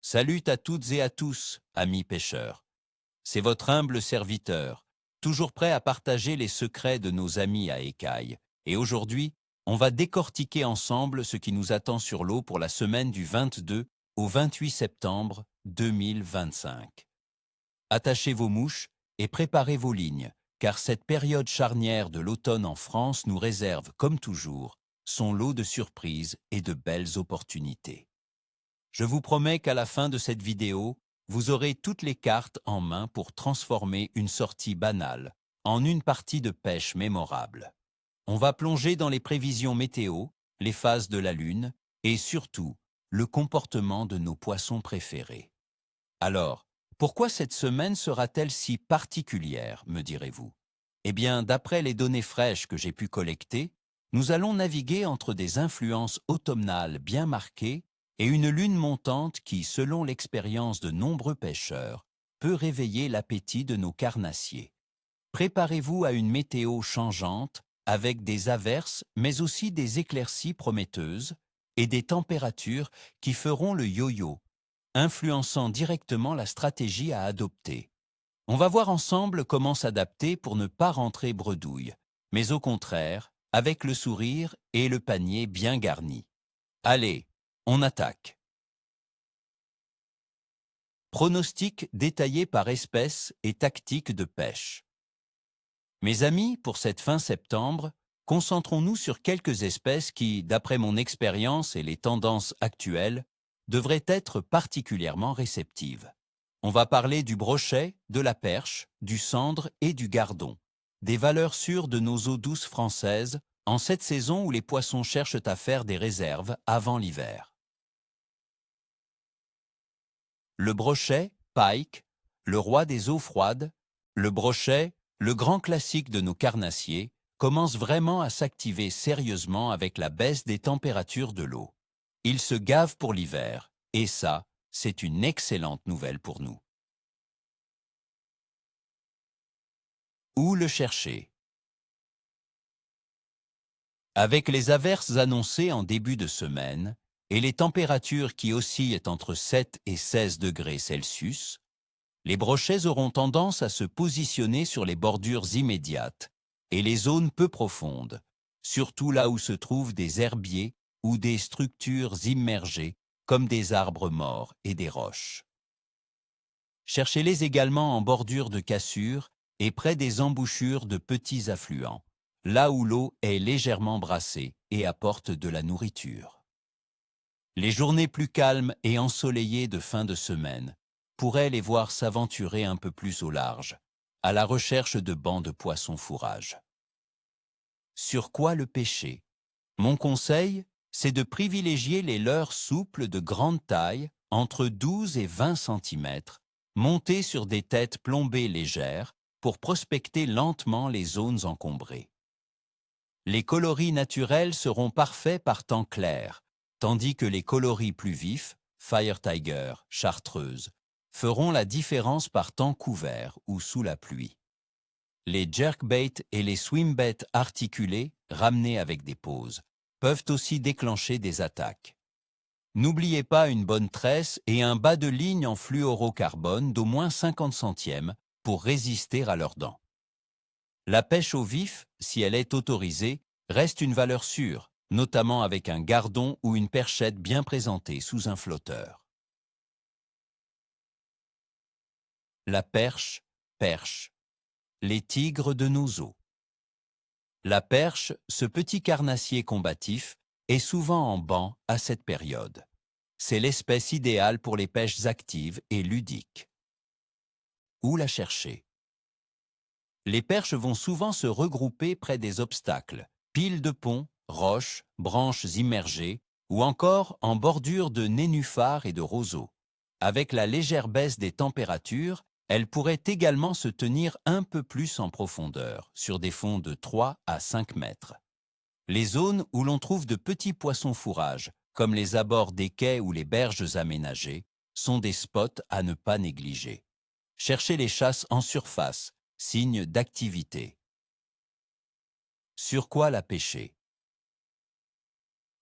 Salut à toutes et à tous, amis pêcheurs. C'est votre humble serviteur, toujours prêt à partager les secrets de nos amis à écailles. Et aujourd'hui, on va décortiquer ensemble ce qui nous attend sur l'eau pour la semaine du 22 au 28 septembre 2025. Attachez vos mouches et préparez vos lignes, car cette période charnière de l'automne en France nous réserve, comme toujours, son lot de surprises et de belles opportunités. Je vous promets qu'à la fin de cette vidéo, vous aurez toutes les cartes en main pour transformer une sortie banale en une partie de pêche mémorable. On va plonger dans les prévisions météo, les phases de la Lune et surtout le comportement de nos poissons préférés. Alors, pourquoi cette semaine sera-t-elle si particulière, me direz-vous? Eh bien, d'après les données fraîches que j'ai pu collecter, nous allons naviguer entre des influences automnales bien marquées et une lune montante qui, selon l'expérience de nombreux pêcheurs, peut réveiller l'appétit de nos carnassiers. Préparez-vous à une météo changeante avec des averses mais aussi des éclaircies prometteuses et des températures qui feront le yo-yo, influençant directement la stratégie à adopter. On va voir ensemble comment s'adapter pour ne pas rentrer bredouille, mais au contraire, avec le sourire et le panier bien garni. Allez, on attaque. Pronostic détaillé par espèce et tactique de pêche. Mes amis, pour cette fin septembre, concentrons-nous sur quelques espèces qui, d'après mon expérience et les tendances actuelles, devraient être particulièrement réceptives. On va parler du brochet, de la perche, du sandre et du gardon, des valeurs sûres de nos eaux douces françaises en cette saison où les poissons cherchent à faire des réserves avant l'hiver. Le brochet, pike, le roi des eaux froides, le brochet, le grand classique de nos carnassiers, commence vraiment à s'activer sérieusement avec la baisse des températures de l'eau. Il se gave pour l'hiver, et ça, c'est une excellente nouvelle pour nous. Où le chercher? Avec les averses annoncées en début de semaine et les températures qui oscillent entre 7 et 16 degrés Celsius, les brochets auront tendance à se positionner sur les bordures immédiates et les zones peu profondes, surtout là où se trouvent des herbiers ou des structures immergées comme des arbres morts et des roches. Cherchez-les également en bordure de cassures et près des embouchures de petits affluents, là où l'eau est légèrement brassée et apporte de la nourriture. Les journées plus calmes et ensoleillées de fin de semaine pourraient les voir s'aventurer un peu plus au large, à la recherche de bancs de poissons fourrage. Sur quoi le pêcher? Mon conseil, c'est de privilégier les leurres souples de grande taille, entre 12 et 20 cm, montées sur des têtes plombées légères pour prospecter lentement les zones encombrées. Les coloris naturels seront parfaits par temps clair, tandis que les coloris plus vifs, Fire Tiger, Chartreuse, feront la différence par temps couvert ou sous la pluie. Les jerkbaits et les swimbaits articulés, ramenés avec des pauses, peuvent aussi déclencher des attaques. N'oubliez pas une bonne tresse et un bas de ligne en fluorocarbone d'au moins 50 centièmes pour résister à leurs dents. La pêche au vif, si elle est autorisée, reste une valeur sûre, notamment avec un gardon ou une perchette bien présentée sous un flotteur. La perche, perche. Les tigres de nos eaux. La perche, ce petit carnassier combatif, est souvent en banc à cette période. C'est l'espèce idéale pour les pêches actives et ludiques. Où la chercher? Les perches vont souvent se regrouper près des obstacles, piles de ponts, roches, branches immergées, ou encore en bordure de nénuphars et de roseaux. Avec la légère baisse des températures, elles pourraient également se tenir un peu plus en profondeur, sur des fonds de 3 à 5 mètres. Les zones où l'on trouve de petits poissons fourrages, comme les abords des quais ou les berges aménagées, sont des spots à ne pas négliger. Cherchez les chasses en surface, signe d'activité. Sur quoi la pêcher?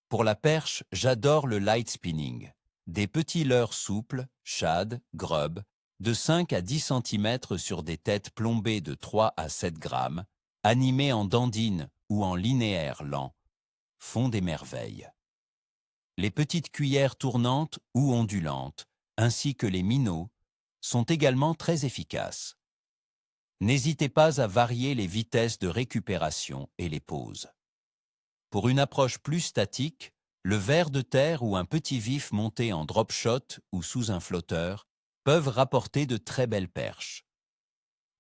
Pour la perche, j'adore le light spinning. des petits leurres souples, shad, grub, de 5 à 10 cm sur des têtes plombées de 3 à 7 grammes, animés en dandine ou en linéaire lent, font des merveilles. Les petites cuillères tournantes ou ondulantes, ainsi que les minots, sont également très efficaces. N'hésitez pas à varier les vitesses de récupération et les pauses. Pour une approche plus statique, le ver de terre ou un petit vif monté en drop shot ou sous un flotteur peuvent rapporter de très belles perches.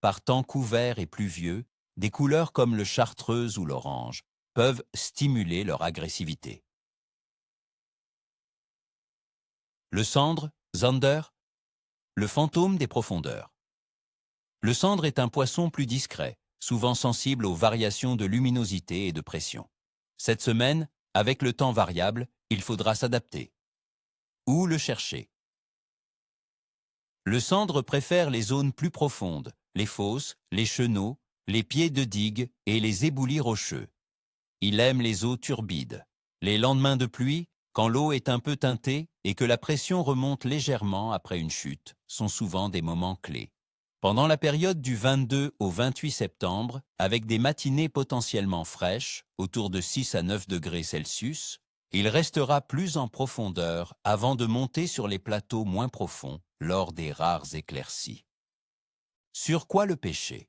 Par temps couvert et pluvieux, des couleurs comme le chartreuse ou l'orange peuvent stimuler leur agressivité. Le sandre, zander, le fantôme des profondeurs. Le sandre est un poisson plus discret, souvent sensible aux variations de luminosité et de pression. Cette semaine, avec le temps variable, il faudra s'adapter. Où le chercher? Le sandre préfère les zones plus profondes, les fosses, les chenaux, les pieds de digue et les éboulis rocheux. Il aime les eaux turbides. Les lendemains de pluie, quand l'eau est un peu teintée et que la pression remonte légèrement après une chute, sont souvent des moments clés. Pendant la période du 22 au 28 septembre, avec des matinées potentiellement fraîches, autour de 6 à 9 degrés Celsius, il restera plus en profondeur avant de monter sur les plateaux moins profonds lors des rares éclaircies. Sur quoi le pêcher?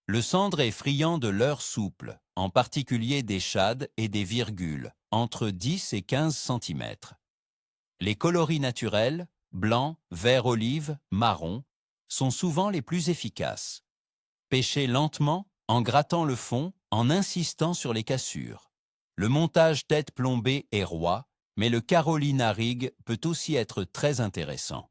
Le sandre est friand de leurres souples, en particulier des shads et des virgules, entre 10 et 15 cm. Les coloris naturels, blanc, vert olive, marron, sont souvent les plus efficaces. Pêchez lentement, en grattant le fond, en insistant sur les cassures. Le montage tête plombée est roi, mais le Carolina rig peut aussi être très intéressant.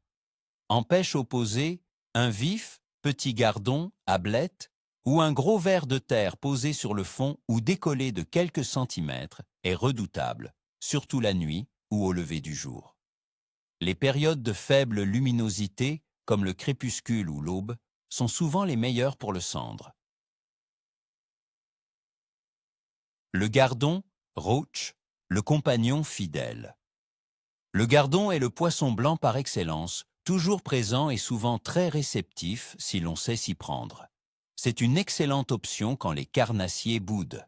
En pêche opposée, un vif, petit gardon, ablette, ou un gros ver de terre posé sur le fond ou décollé de quelques centimètres est redoutable, surtout la nuit ou au lever du jour. Les périodes de faible luminosité, comme le crépuscule ou l'aube, sont souvent les meilleures pour le sandre. Le gardon, roach, le compagnon fidèle. Le gardon est le poisson blanc par excellence, toujours présent et souvent très réceptif si l'on sait s'y prendre. C'est une excellente option quand les carnassiers boudent.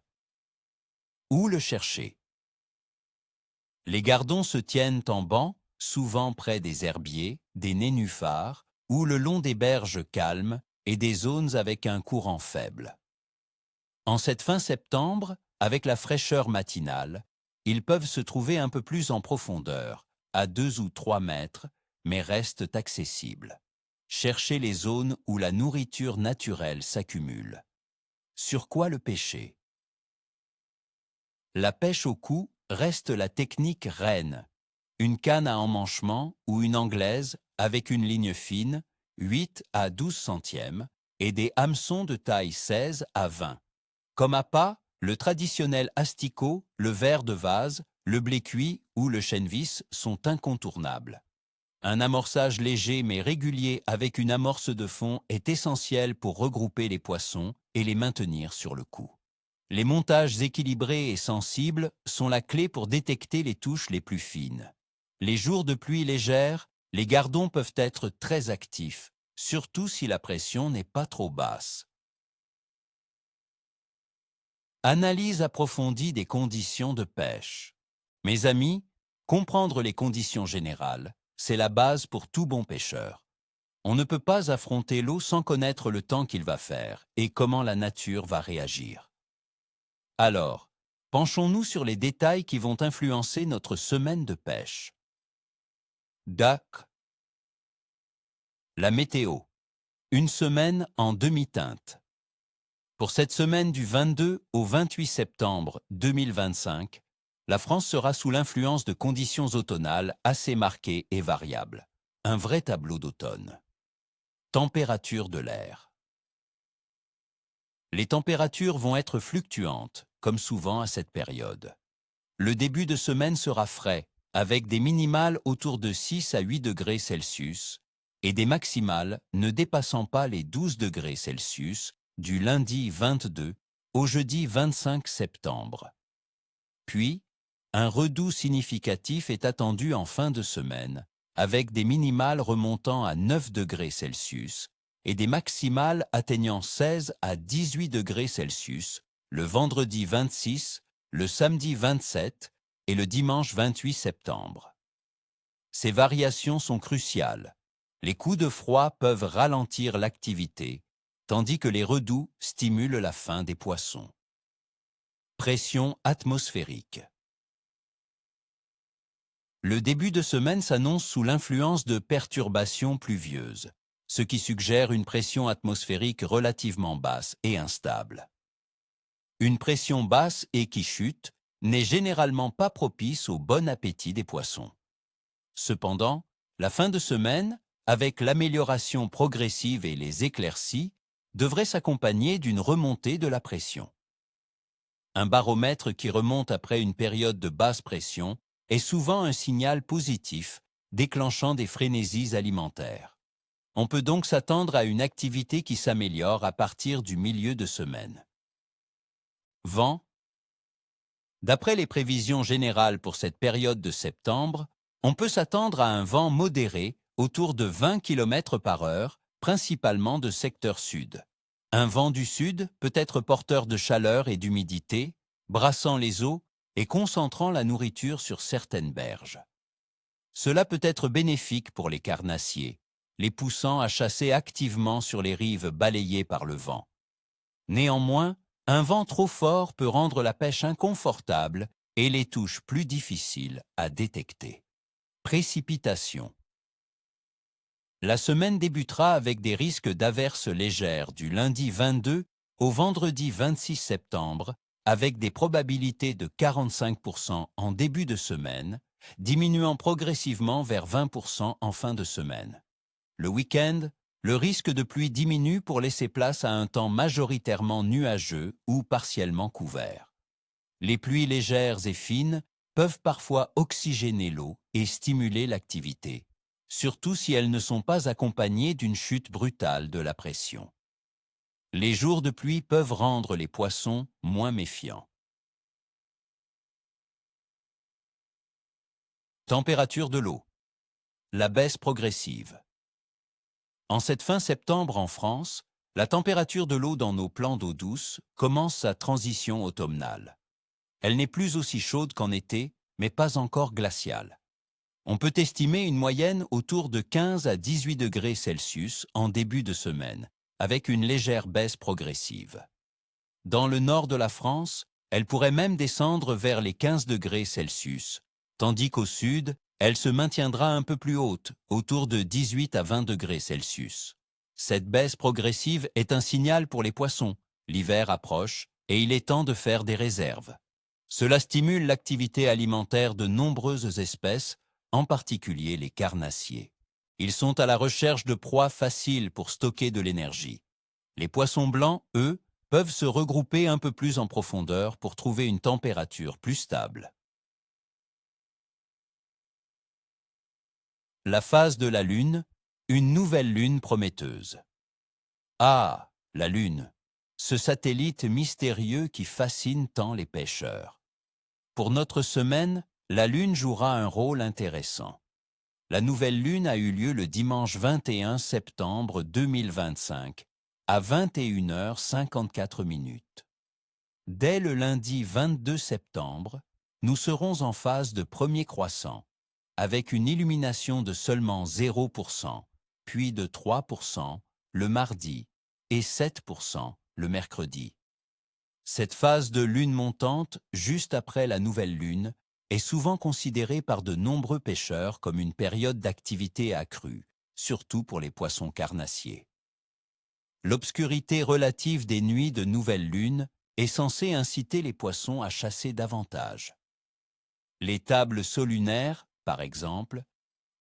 Où le chercher? Les gardons se tiennent en banc, souvent près des herbiers, des nénuphars, ou le long des berges calmes et des zones avec un courant faible. En cette fin septembre, avec la fraîcheur matinale, ils peuvent se trouver un peu plus en profondeur, à 2 ou 3 mètres, mais restent accessibles. Cherchez les zones où la nourriture naturelle s'accumule. Sur quoi le pêcher? La pêche au cou reste la technique reine. Une canne à emmanchement ou une anglaise avec une ligne fine, 8 à 12 centièmes, et des hameçons de taille 16 à 20. Comme appât, le traditionnel asticot, le ver de vase, le blé cuit ou le chènevis sont incontournables. Un amorçage léger mais régulier avec une amorce de fond est essentiel pour regrouper les poissons et les maintenir sur le coup. Les montages équilibrés et sensibles sont la clé pour détecter les touches les plus fines. Les jours de pluie légère, les gardons peuvent être très actifs, surtout si la pression n'est pas trop basse. Analyse approfondie des conditions de pêche. Mes amis, comprendre les conditions générales, c'est la base pour tout bon pêcheur. On ne peut pas affronter l'eau sans connaître le temps qu'il va faire et comment la nature va réagir. Alors, penchons-nous sur les détails qui vont influencer notre semaine de pêche. La météo. Une semaine en demi-teinte. Pour cette semaine du 22 au 28 septembre 2025, la France sera sous l'influence de conditions automnales assez marquées et variables. Un vrai tableau d'automne. Température de l'air. Les températures vont être fluctuantes, comme souvent à cette période. Le début de semaine sera frais, avec des minimales autour de 6 à 8 degrés Celsius et des maximales ne dépassant pas les 12 degrés Celsius du lundi 22 au jeudi 25 septembre. Puis, un redout significatif est attendu en fin de semaine, avec des minimales remontant à 9 degrés Celsius et des maximales atteignant 16 à 18 degrés Celsius le vendredi 26, le samedi 27 et le dimanche 28 septembre. Ces variations sont cruciales. Les coups de froid peuvent ralentir l'activité, tandis que les redouts stimulent la faim des poissons. Pression atmosphérique. Le début de semaine s'annonce sous l'influence de perturbations pluvieuses, ce qui suggère une pression atmosphérique relativement basse et instable. Une pression basse et qui chute n'est généralement pas propice au bon appétit des poissons. Cependant, la fin de semaine, avec l'amélioration progressive et les éclaircies, devrait s'accompagner d'une remontée de la pression. Un baromètre qui remonte après une période de basse pression est souvent un signal positif déclenchant des frénésies alimentaires. On peut donc s'attendre à une activité qui s'améliore à partir du milieu de semaine. Vent. D'après les prévisions générales pour cette période de septembre, on peut s'attendre à un vent modéré autour de 20 km/h, principalement de secteur sud. Un vent du sud peut être porteur de chaleur et d'humidité, brassant les eaux et concentrant la nourriture sur certaines berges. Cela peut être bénéfique pour les carnassiers, les poussant à chasser activement sur les rives balayées par le vent. Néanmoins, un vent trop fort peut rendre la pêche inconfortable et les touches plus difficiles à détecter. Précipitations. La semaine débutera avec des risques d'averses légères du lundi 22 au vendredi 26 septembre, avec des probabilités de 45% en début de semaine, diminuant progressivement vers 20% en fin de semaine. Le week-end, le risque de pluie diminue pour laisser place à un temps majoritairement nuageux ou partiellement couvert. Les pluies légères et fines peuvent parfois oxygéner l'eau et stimuler l'activité, surtout si elles ne sont pas accompagnées d'une chute brutale de la pression. Les jours de pluie peuvent rendre les poissons moins méfiants. Température de l'eau. La baisse progressive. En cette fin septembre en France, la température de l'eau dans nos plans d'eau douce commence sa transition automnale. Elle n'est plus aussi chaude qu'en été, mais pas encore glaciale. On peut estimer une moyenne autour de 15 à 18 degrés Celsius en début de semaine, avec une légère baisse progressive. Dans le nord de la France, elle pourrait même descendre vers les 15 degrés Celsius, tandis qu'au sud, elle se maintiendra un peu plus haute, autour de 18 à 20 degrés Celsius. Cette baisse progressive est un signal pour les poissons. L'hiver approche et il est temps de faire des réserves. Cela stimule l'activité alimentaire de nombreuses espèces, en particulier les carnassiers. Ils sont à la recherche de proies faciles pour stocker de l'énergie. Les poissons blancs, eux, peuvent se regrouper un peu plus en profondeur pour trouver une température plus stable. La phase de la Lune, une nouvelle lune prometteuse. Ah, la Lune, ce satellite mystérieux qui fascine tant les pêcheurs. Pour notre semaine, la Lune jouera un rôle intéressant. La nouvelle Lune a eu lieu le dimanche 21 septembre 2025 à 21h54. Dès le lundi 22 septembre, nous serons en phase de premier croissant, avec une illumination de seulement 0%, puis de 3% le mardi et 7% le mercredi. Cette phase de lune montante, juste après la nouvelle lune, est souvent considérée par de nombreux pêcheurs comme une période d'activité accrue, surtout pour les poissons carnassiers. L'obscurité relative des nuits de nouvelle lune est censée inciter les poissons à chasser davantage. Les tables solunaires, par exemple,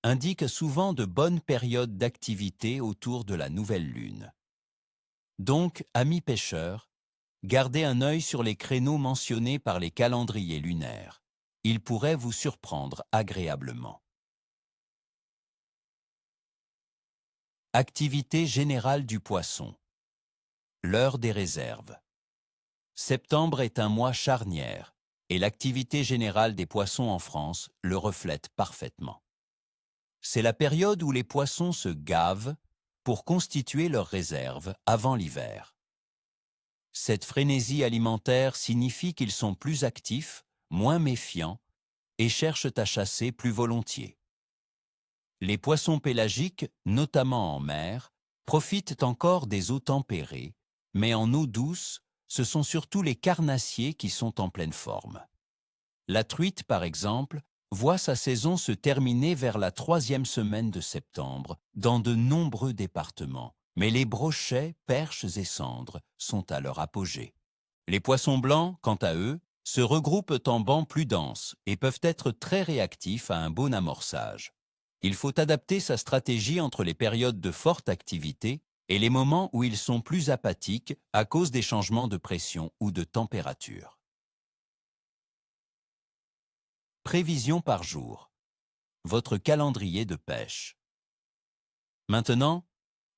indiquent souvent de bonnes périodes d'activité autour de la nouvelle lune. Donc, amis pêcheurs, gardez un œil sur les créneaux mentionnés par les calendriers lunaires. Ils pourraient vous surprendre agréablement. Activité générale du poisson. L'heure des réserves. Septembre est un mois charnière, et l'activité générale des poissons en France le reflète parfaitement. C'est la période où les poissons se gavent pour constituer leurs réserves avant l'hiver. Cette frénésie alimentaire signifie qu'ils sont plus actifs, moins méfiants et cherchent à chasser plus volontiers. Les poissons pélagiques, notamment en mer, profitent encore des eaux tempérées, mais en eau douce, ce sont surtout les carnassiers qui sont en pleine forme. La truite, par exemple, voit sa saison se terminer vers la 3e semaine de septembre dans de nombreux départements, mais les brochets, perches et cendres sont à leur apogée. Les poissons blancs, quant à eux, se regroupent en bancs plus denses et peuvent être très réactifs à un bon amorçage. Il faut adapter sa stratégie entre les périodes de forte activité et les moments où ils sont plus apathiques à cause des changements de pression ou de température. Prévision par jour. Votre calendrier de pêche. Maintenant,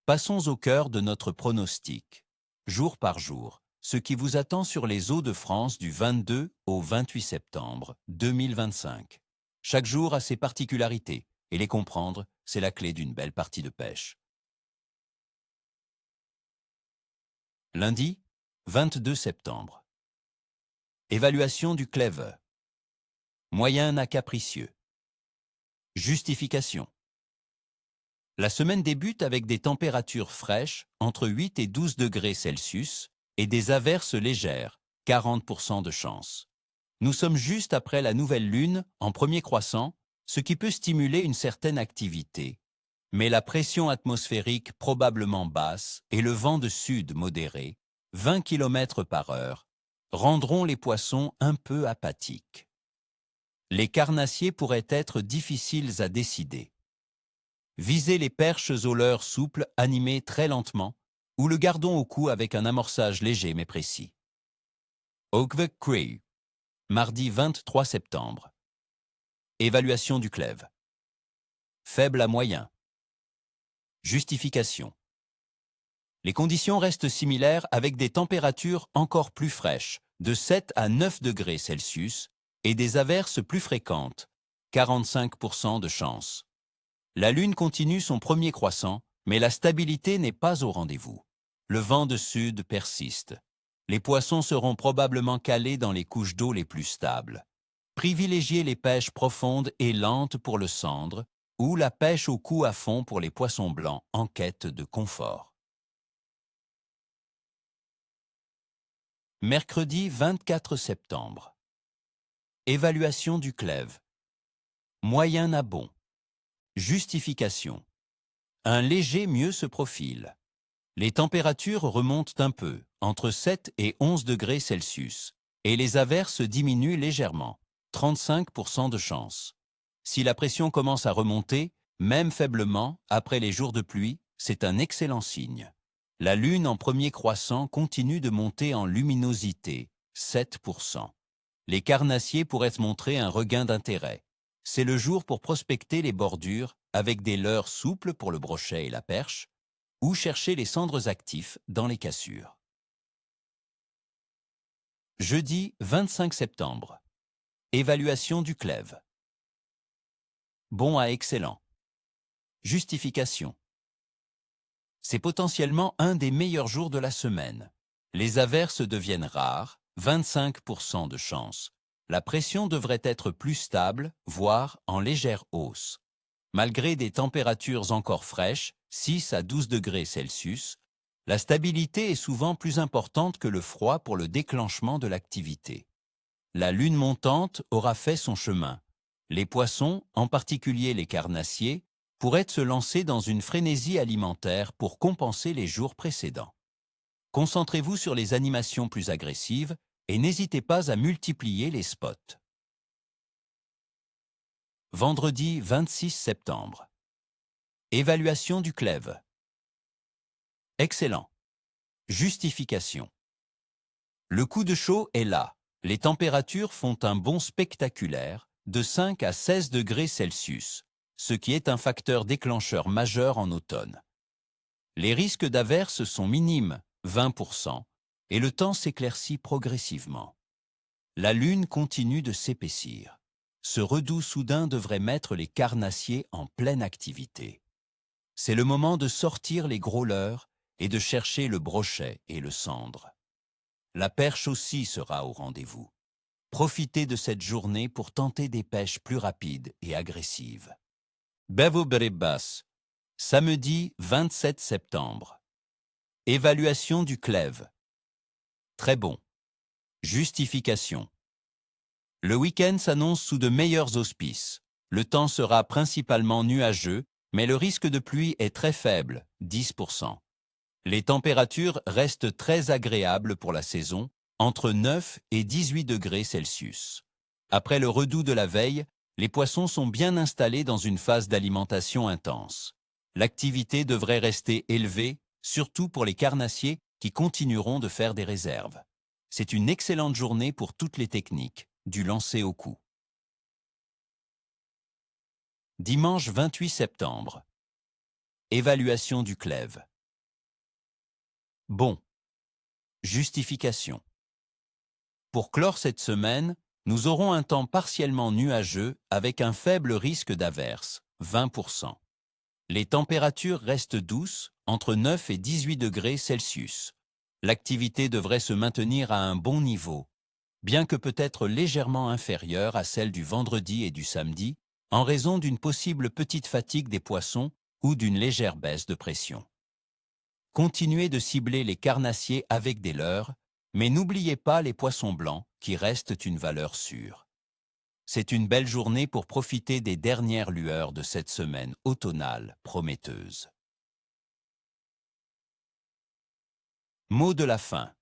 passons au cœur de notre pronostic. Jour par jour, ce qui vous attend sur les eaux de France du 22 au 28 septembre 2025. Chaque jour a ses particularités, et les comprendre, c'est la clé d'une belle partie de pêche. Lundi, 22 septembre. Évaluation du clever. Moyen à capricieux. Justification. La semaine débute avec des températures fraîches, entre 8 et 12 degrés Celsius, et des averses légères, 40% de chance. Nous sommes juste après la nouvelle lune, en premier croissant, ce qui peut stimuler une certaine activité. Mais la pression atmosphérique probablement basse et le vent de sud modéré, 20 km par heure, rendront les poissons un peu apathiques. Les carnassiers pourraient être difficiles à décider. Visez les perches au leurre souple animées très lentement ou le gardon au cou avec un amorçage léger mais précis. Ogve Cray, mardi 23 septembre. Évaluation du clève. Faible à moyen. Justification. Les conditions restent similaires avec des températures encore plus fraîches, de 7 à 9 degrés Celsius, et des averses plus fréquentes, 45% de chance. La Lune continue son premier croissant, mais la stabilité n'est pas au rendez-vous. Le vent de sud persiste. Les poissons seront probablement calés dans les couches d'eau les plus stables. Privilégiez les pêches profondes et lentes pour le cendre, ou la pêche au cou à fond pour les poissons blancs en quête de confort. Mercredi 24 septembre. Évaluation du clève. Moyen à bon. Justification. Un léger mieux se profile. Les températures remontent un peu, entre 7 et 11 degrés Celsius, et les averses diminuent légèrement, 35% de chance. Si la pression commence à remonter, même faiblement, après les jours de pluie, c'est un excellent signe. La Lune en premier croissant continue de monter en luminosité, 7%. Les carnassiers pourraient montrer un regain d'intérêt. C'est le jour pour prospecter les bordures avec des leurres souples pour le brochet et la perche, ou chercher les cendres actifs dans les cassures. Jeudi 25 septembre. Évaluation du clève. Bon à excellent. Justification. C'est potentiellement un des meilleurs jours de la semaine. Les averses deviennent rares, 25% de chance. La pression devrait être plus stable, voire en légère hausse. Malgré des températures encore fraîches, 6 à 12 degrés Celsius, la stabilité est souvent plus importante que le froid pour le déclenchement de l'activité. La lune montante aura fait son chemin. Les poissons, en particulier les carnassiers, pourraient se lancer dans une frénésie alimentaire pour compenser les jours précédents. Concentrez-vous sur les animations plus agressives et n'hésitez pas à multiplier les spots. Vendredi 26 septembre. Évaluation du clève. Excellent. Justification. Le coup de chaud est là. Les températures font un bond spectaculaire de 5 à 16 degrés Celsius, ce qui est un facteur déclencheur majeur en automne. Les risques d'averses sont minimes, 20%, et le temps s'éclaircit progressivement. La lune continue de s'épaissir. Ce redout soudain devrait mettre les carnassiers en pleine activité. C'est le moment de sortir les gros leurres et de chercher le brochet et le cendre. La perche aussi sera au rendez-vous. Profitez de cette journée pour tenter des pêches plus rapides et agressives. Bevo Berebas, samedi 27 septembre. Évaluation du clève. Très bon. Justification. Le week-end s'annonce sous de meilleurs auspices. Le temps sera principalement nuageux, mais le risque de pluie est très faible, 10%. Les températures restent très agréables pour la saison, entre 9 et 18 degrés Celsius. Après le redout de la veille, les poissons sont bien installés dans une phase d'alimentation intense. L'activité devrait rester élevée, surtout pour les carnassiers qui continueront de faire des réserves. C'est une excellente journée pour toutes les techniques, du lancer au coup. Dimanche 28 septembre. Évaluation du clève. Bon. Justification. Pour clore cette semaine, nous aurons un temps partiellement nuageux avec un faible risque d'averse, 20%. Les températures restent douces, entre 9 et 18 degrés Celsius. L'activité devrait se maintenir à un bon niveau, bien que peut-être légèrement inférieure à celle du vendredi et du samedi, en raison d'une possible petite fatigue des poissons ou d'une légère baisse de pression. Continuez de cibler les carnassiers avec des leurres, mais n'oubliez pas les poissons blancs qui restent une valeur sûre. C'est une belle journée pour profiter des dernières lueurs de cette semaine automnale prometteuse. Mot de la fin.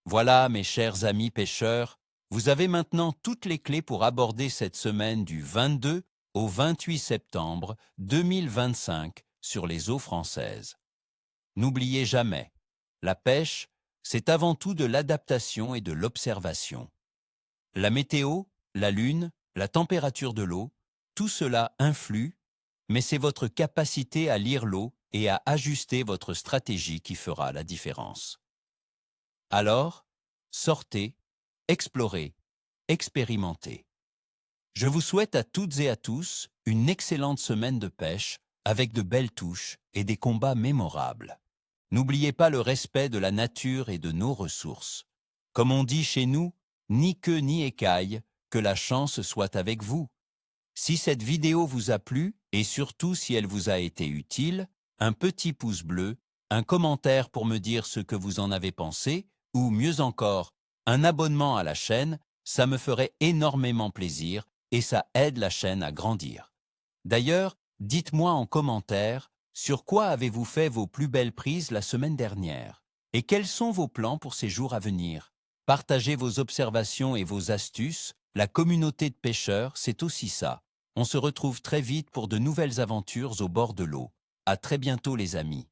Voilà, mes chers amis pêcheurs, vous avez maintenant toutes les clés pour aborder cette semaine du 22 au 28 septembre 2025 sur les eaux françaises. N'oubliez jamais, la pêche, c'est avant tout de l'adaptation et de l'observation. La météo, la lune, la température de l'eau, tout cela influe, mais c'est votre capacité à lire l'eau et à ajuster votre stratégie qui fera la différence. Alors, sortez, explorez, expérimentez. Je vous souhaite à toutes et à tous une excellente semaine de pêche avec de belles touches et des combats mémorables. N'oubliez pas le respect de la nature et de nos ressources. Comme on dit chez nous, ni queue ni écaille, que la chance soit avec vous. Si cette vidéo vous a plu et surtout si elle vous a été utile, un petit pouce bleu, un commentaire pour me dire ce que vous en avez pensé, ou mieux encore, un abonnement à la chaîne, ça me ferait énormément plaisir et ça aide la chaîne à grandir. D'ailleurs, dites-moi en commentaire sur quoi avez-vous fait vos plus belles prises la semaine dernière et quels sont vos plans pour ces jours à venir. Partagez vos observations et vos astuces, la communauté de pêcheurs, c'est aussi ça. On se retrouve très vite pour de nouvelles aventures au bord de l'eau. À très bientôt les amis.